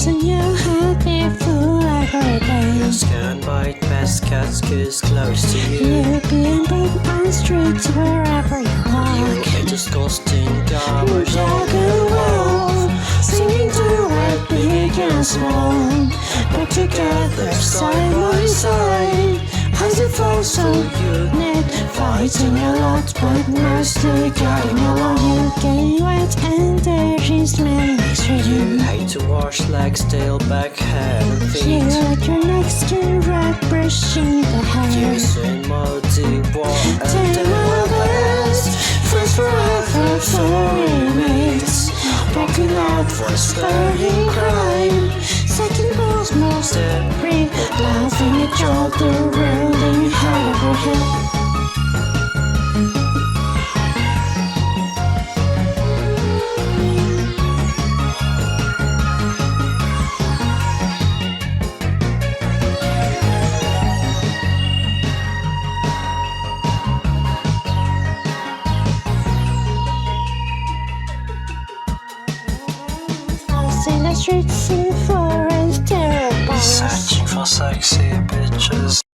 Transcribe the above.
in your head before every day. Scan bite, best cats kiss close to you. You being big on streets wherever you walk. You a disgusting garbage Dog and wolf, singing duet, big and small, but together side by side. As it falls so unique, fighting a lot, but mostly getting along. You gain weight and there is many for you. hate to wash legs, tail, back, head and You feet. like your next skin red, brushing the hair. Using multi war and Take my best, friends forever, furry mates. Backing out for starting crime. Second balls, most free, laughing each other, rolling head over head. In the streets, in foreign terrible. searching for sexy bitches.